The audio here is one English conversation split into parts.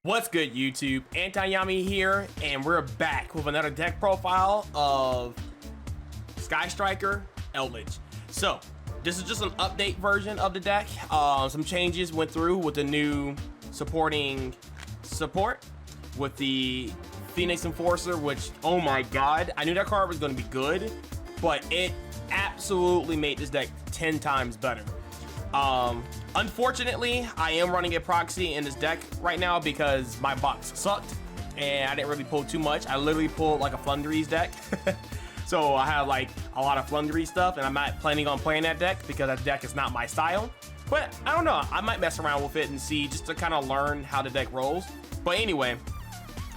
What's good, YouTube? Anti-Yami here, and we're back with another deck profile of Skystriker Eldlich. So, this is just an update version of the deck. Some changes went through with the new supporting support with the Phoenix Enforcer, which, oh my god, I knew that card was going to be good, but it absolutely made this deck 10 times better. Unfortunately, I am running a proxy in this deck right now because my box sucked and I didn't really pull too much. I literally pulled like a Flunderies deck. So I have like a lot of Flunderies stuff, and I'm not planning on playing that deck because that deck is not my style. But I don't know, I might mess around with it and see, just to kind of learn how the deck rolls. But anyway,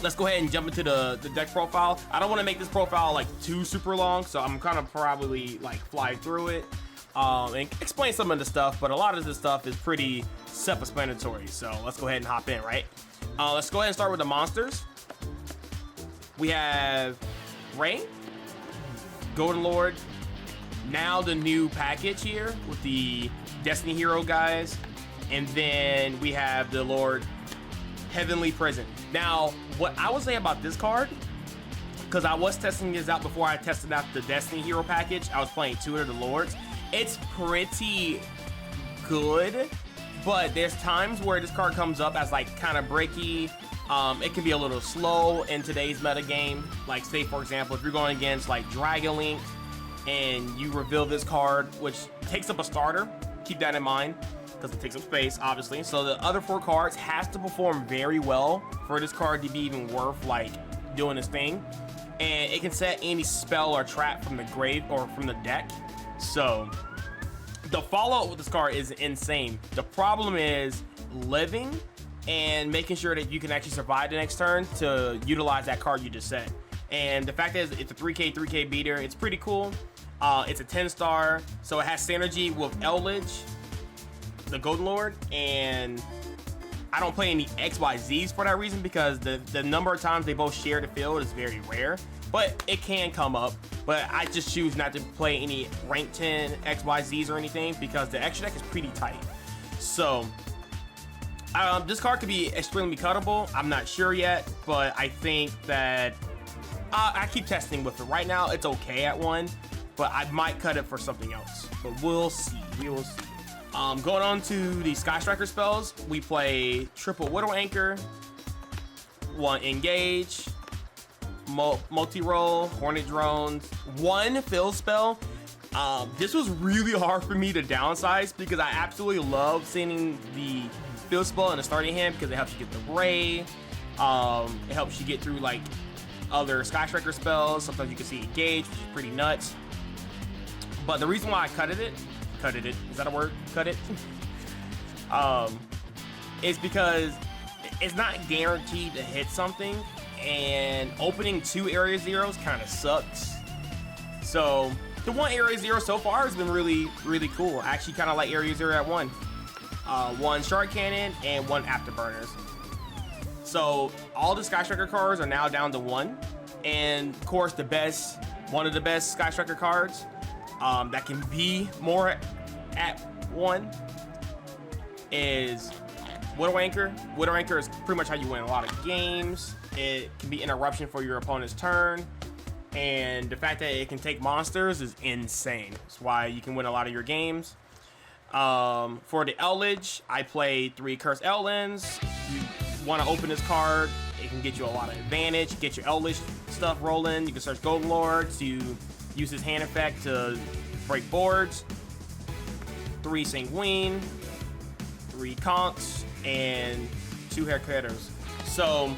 let's go ahead and jump into the deck profile. I don't want to make this profile like too super long, so I'm kind of probably like fly through it. And explain some of the stuff, but a lot of this stuff is pretty self-explanatory, so let's go ahead and hop in, right? Let's go ahead and start with the monsters. We have Ray, Golden Lord, now the new package here with the Destiny Hero guys, and then we have the Lord Heavenly Prison. Now, what I would say about this card, because I was testing this out before I tested out the Destiny Hero package, I was playing two of the Lords. It's pretty good, but there's times where this card comes up as like kind of breaky. It can be a little slow in today's meta game. Like, say for example, if you're going against like Dragon Link and you reveal this card, which takes up a starter, keep that in mind because it takes up space, obviously. So the other four cards has to perform very well for this card to be even worth like doing this thing. And it can set any spell or trap from the grave or from the deck. So the follow-up with this card is insane. The problem is living and making sure that you can actually survive the next turn to utilize that card you just said. And the fact is, it's a 3k beater. It's pretty cool. It's a 10-star, so it has synergy with Eldlich, the Golden Lord, and I don't play any XYZs for that reason because the number of times they both share the field is very rare, but it can come up. But I just choose not to play any rank 10 XYZs or anything because the extra deck is pretty tight. So this card could be extremely cuttable. I'm not sure yet, but I think that I keep testing with it. Right now, it's okay at 1, but I might cut it for something else. But we'll see. We will see. Going on to the Skystriker Spells, we play triple Widow Anchor, 1 Engage, multi-roll, Hornet Drones, 1 Fill Spell. This was really hard for me to downsize because I absolutely love seeing the Fill Spell in the starting hand because it helps you get the Ray. It helps you get through like other Skystriker spells. Sometimes you can see Engage, which is pretty nuts. But the reason why I cutted it, is that a word? Cut it? Is because it's not guaranteed to hit something, and opening 2 Area Zeros kind of sucks. So the 1 Area Zero so far has been really, really cool. I actually kind of like Area Zero at 1. 1 Shard Cannon and 1 Afterburners. So all the Skystriker cards are now down to 1, and of course one of the best Skystriker cards that can be more at 1 is Widow Anchor. Widow Anchor is pretty much how you win a lot of games. It can be interruption for your opponent's turn, and the fact that it can take monsters is insane. That's why you can win a lot of your games. For the Eldlich, I play 3 Cursed Eldlands. You want to open this card, it can get you a lot of advantage, get your Eldlich stuff rolling. You can search Golden Lord to use his hand effect to break boards. 3 Sanguine, 3 Conks, and 2 Haircutters. So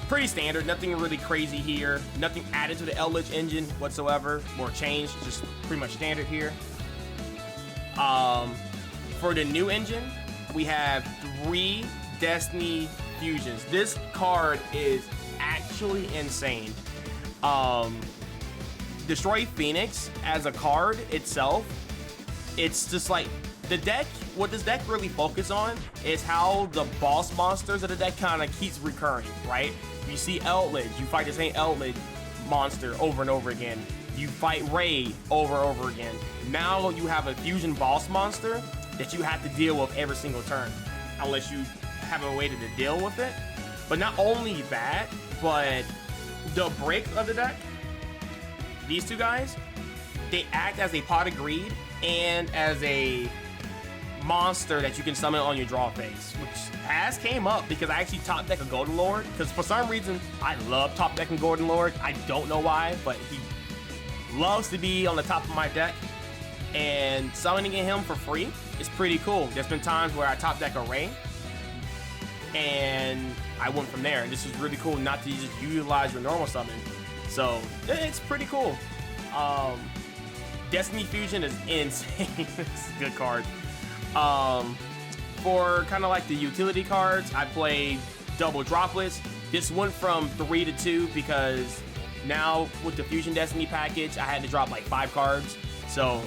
pretty standard, nothing really crazy here. Nothing added to the Eldlich engine whatsoever or changed, just pretty much standard here. For the new engine, we have 3 Destiny fusions. This card is actually insane. Destroy Phoenix as a card itself, it's just like the deck, what this deck really focuses on is how the boss monsters of the deck kind of keeps recurring, right? You see Eldlich, you fight the same Eldlich monster over and over again. You fight Ray over and over again. Now you have a fusion boss monster that you have to deal with every single turn, unless you have a way to deal with it. But not only that, but the break of the deck, these two guys, they act as a pot of greed and as a monster that you can summon on your draw phase, which has came up because I actually top deck a Golden Lord, because for some reason I love top decking Golden Lord. I don't know why, but he loves to be on the top of my deck, and summoning him for free is pretty cool. There's been times where I top deck a Ray and I went from there, and this is really cool not to just utilize your normal summon. So it's pretty cool. Destiny Fusion is insane. It's a good card. For kind of like the utility cards, I play double droplets. This went from 3 to 2 because now with the Fusion Destiny package, I had to drop like 5 cards. So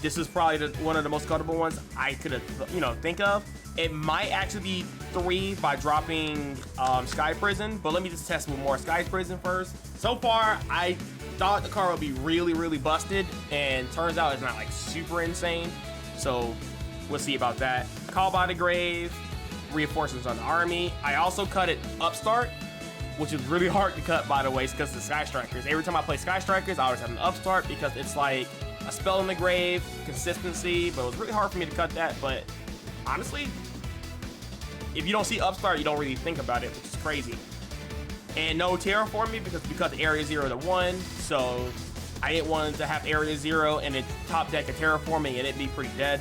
this is probably one of the most cuttable ones I could have, think of. It might actually be 3 by dropping Sky Prison, but let me just test with more Sky Prison first. So far, I thought the card would be really, really busted, and turns out it's not like super insane. So we'll see about that. Call by the Grave, reinforcements on the army. I also cut it Upstart, which is really hard to cut, by the way, because of the Skystrikers. Every time I play Skystrikers, I always have an Upstart because it's like a spell in the grave, consistency, but it was really hard for me to cut that. But honestly, if you don't see Upstart, you don't really think about it, which is crazy. And no terraforming because area 0 to 1, so I didn't want to have area 0 and it top deck a terraforming and it'd be pretty dead.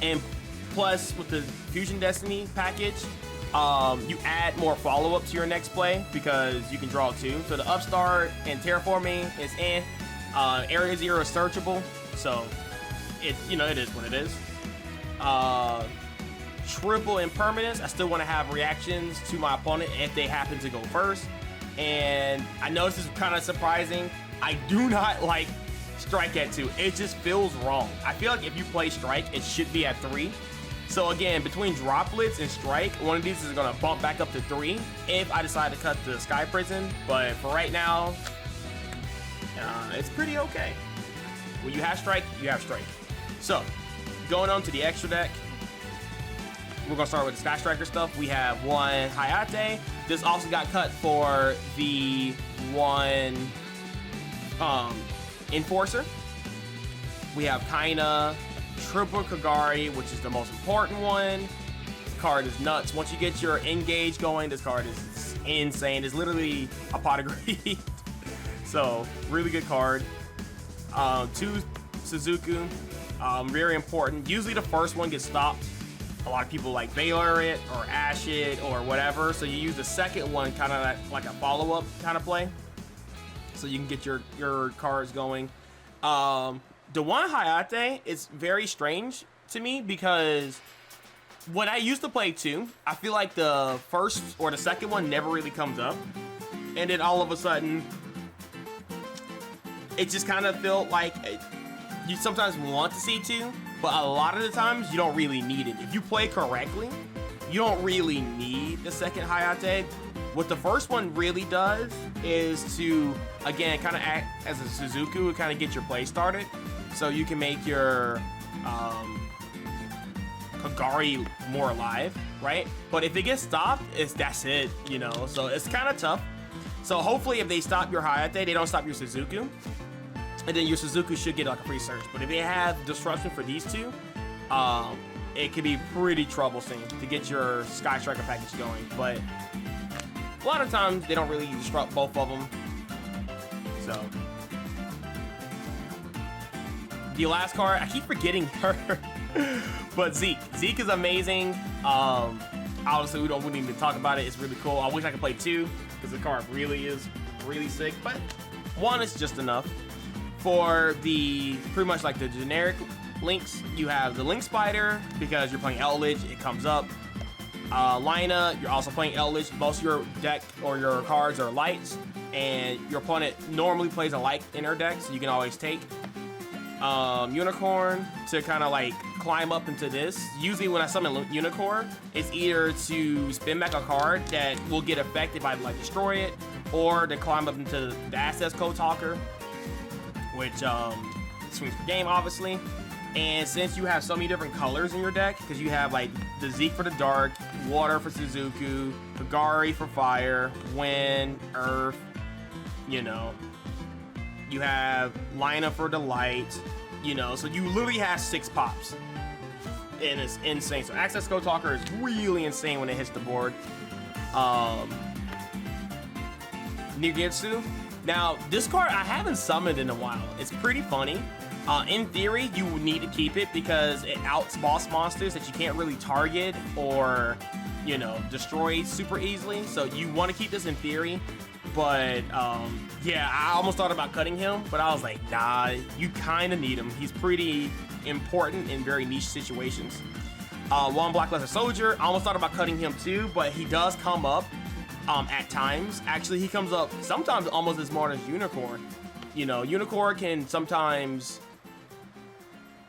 And plus with the Fusion Destiny package, you add more follow-up to your next play because you can draw 2. So the Upstart and terraforming is area 0 is searchable, so it is what it is. Triple impermanence, I still want to have reactions to my opponent if they happen to go first. And I know this is kind of surprising, I do not like Strike at 2. It just feels wrong. I feel like if you play Strike, it should be at 3. So again, between Droplets and Strike, one of these is going to bump back up to 3 if I decide to cut the Sky Prison. But for right now, it's pretty okay. When you have Strike, you have Strike. So going on to the extra deck, we're going to start with the Skystriker stuff. We have one Hayate. This also got cut for the one Enforcer. We have Kaina, triple Kagari, which is the most important one. This card is nuts. Once you get your engage going, this card is insane. It's literally a pot of greed. So, really good card. 2 Suzuku, very important. Usually the first one gets stopped. A lot of people like Baylor it or Ash it or whatever. So you use the second one kind of like a follow-up kind of play. So you can get your cards going. The one Hayate is very strange to me because when I used to play 2, I feel like the first or the second one never really comes up. And then all of a sudden, it just kind of felt like you sometimes want to see 2, but a lot of the times you don't really need it. If you play correctly, you don't really need the second Hayate. What the first one really does is to, again, kind of act as a Suzuku and kind of get your play started. So you can make your Kagari more alive, right? But if it gets stopped, that's it, So it's kind of tough. So hopefully if they stop your Hayate, they don't stop your Suzuku. And then your Suzuku should get like a free search. But if they have disruption for these 2, it can be pretty troublesome to get your Skystriker package going. But a lot of times they don't really disrupt both of them. So the last card, I keep forgetting her. But Zeke is amazing. Obviously we don't need to talk about it. It's really cool. I wish I could play 2 because the card really is really sick. But 1 is just enough. For the pretty much like the generic links, you have the Link Spider because you're playing Eldlich, it comes up. Lina, you're also playing Eldlich. Most of your deck or your cards are lights, and your opponent normally plays a light in her deck, so you can always take. Unicorn to kind of like climb up into this. Usually when I summon Unicorn, it's either to spin back a card that will get affected by like destroy it, or to climb up into the Assets Code Talker, which swings per game, obviously. And since you have so many different colors in your deck, because you have like the Zeke for the dark, water for Suzuku, Kagari for fire, wind, earth, you know, you have Lina for the light, you know, so you literally have 6 pops. And it's insane. So Access Code Talker is really insane when it hits the board. Nigetsu. Now, this card I haven't summoned in a while. It's pretty funny. In theory, you would need to keep it because it outs boss monsters that you can't really target or, you know, destroy super easily. So you want to keep this in theory. But, yeah, I almost thought about cutting him, but I was like, nah, you kind of need him. He's pretty important in very niche situations. One Black Lesser Soldier, I almost thought about cutting him too, but he does come up at times. Actually, he comes up sometimes almost as smart as Unicorn. You know, Unicorn can sometimes,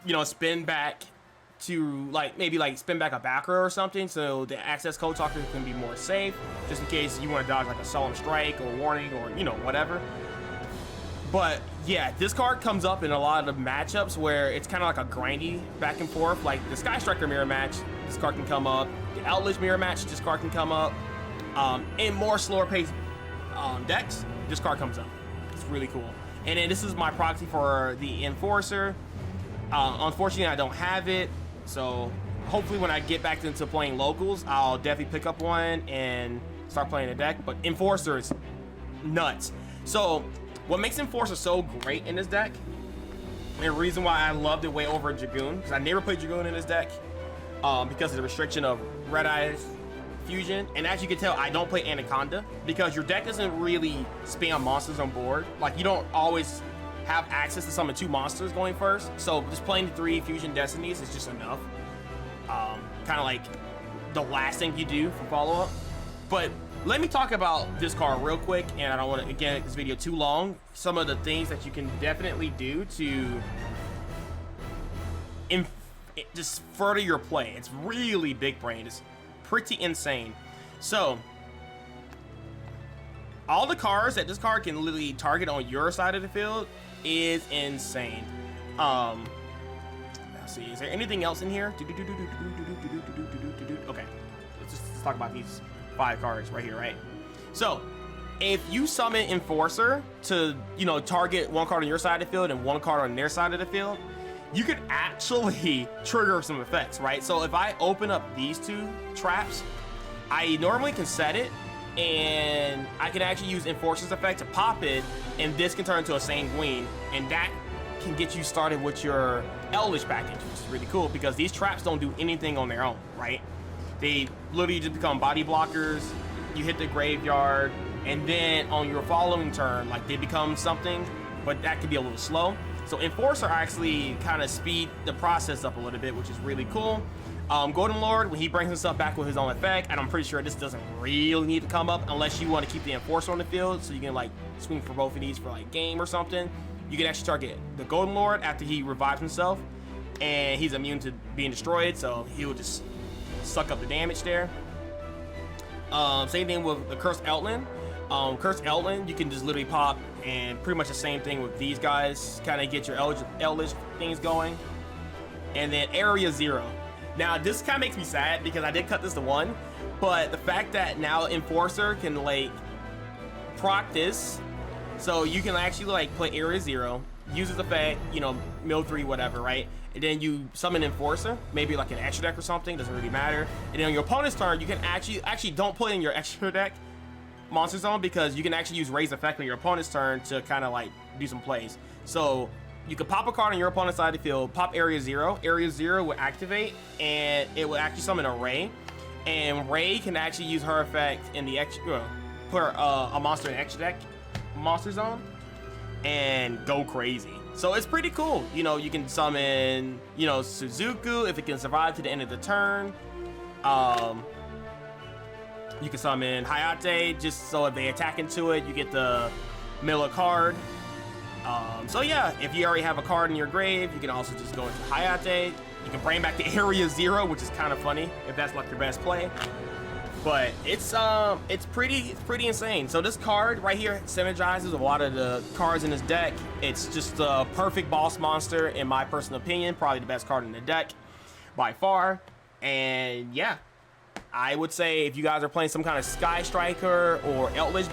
you know, spin back to like maybe like spin back a back row or something, so the Access Code Talker can be more safe, just in case you want to dodge like a solemn strike or warning or, you know, whatever. But yeah, this card comes up in a lot of matchups where it's kind of like a grindy back and forth. Like the Skystriker mirror match, this card can come up. The Eldlich mirror match, this card can come up. In more slower paced decks, this card comes up. It's really cool. And then this is my proxy for the Enforcer. Unfortunately, I don't have it. So hopefully when I get back into playing locals, I'll definitely pick up one and start playing the deck. But Enforcer is nuts. So what makes Enforcer so great in this deck, and the reason why I loved it way over Dragoon, because I never played Dragoon in this deck, because of the restriction of Red Eyes Fusion. And as you can tell, I don't play Anaconda because your deck doesn't really spam monsters on board. Like, you don't always have access to summon 2 monsters going first, so just playing the 3 Fusion Destinies is just enough. Kind of like the last thing you do for follow-up. But let me talk about this card real quick, and I don't want to again make this video too long. Some of the things that you can definitely do to just further your play. It's really big brain. It's pretty insane. So all the cards that this card can literally target on your side of the field is insane. Let's see, is there anything else in here? Okay, let's talk about these 5 cards right here, right? So if you summon Enforcer to, you know, target 1 card on your side of the field and 1 card on their side of the field, you could actually trigger some effects, right? So if I open up these 2 traps, I normally can set it, and I can actually use Enforcer's effect to pop it, and this can turn into a Sanguine, and that can get you started with your Eldlich package, which is really cool because these traps don't do anything on their own, right? They literally just become body blockers. You hit the graveyard, and then on your following turn, like, they become something, but that could be a little slow. So Enforcer actually kind of speed the process up a little bit, which is really cool. Golden Lord, when he brings himself back with his own effect, and I'm pretty sure this doesn't really need to come up unless you want to keep the Enforcer on the field, so you can like swing for both of these for like game or something. You can actually target the Golden Lord after he revives himself, and he's immune to being destroyed, so he will just suck up the damage there. Same thing with the Cursed Eldlich. Cursed Eldlich, you can just literally pop, and pretty much the same thing with these guys, kind of get your Eldlich things going. And then Area 0. Now, this kind of makes me sad because I did cut this to 1, but the fact that now Enforcer can like proc this, so you can actually like play Area 0, use his effect, you know, mill 3, whatever, right? And then you summon Enforcer, maybe like an extra deck or something, doesn't really matter. And then on your opponent's turn, you can actually don't put in your extra deck Monster Zone, because you can actually use Raise effect on your opponent's turn to kind of like do some plays. So you could pop a card on your opponent's side of the field, pop Area 0. Area 0 will activate, and it will actually summon a Ray. And Ray can actually use her effect in the extra, put a monster in extra deck Monster Zone, and go crazy. So it's pretty cool. You know, you can summon, you know, Suzuku if it can survive to the end of the turn. You can summon Hayate, just so if they attack into it, you get the mill a card. So yeah, if you already have a card in your grave, you can also just go into Hayate. You can bring back the Area 0, which is kind of funny if that's like your best play. But it's pretty insane. So this card right here synergizes a lot of the cards in this deck. It's just a perfect boss monster in my personal opinion. Probably the best card in the deck by far. And yeah, I would say if you guys are playing some kind of Skystriker or Eldlich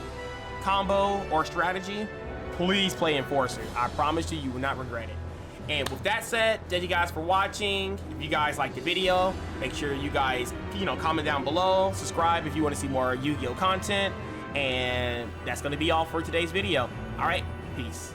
combo or strategy, please play Enforcer. I promise you, you will not regret it. And with that said, thank you guys for watching. If you guys liked the video, make sure you guys, comment down below, subscribe if you want to see more Yu-Gi-Oh content. And that's going to be all for today's video. All right, peace.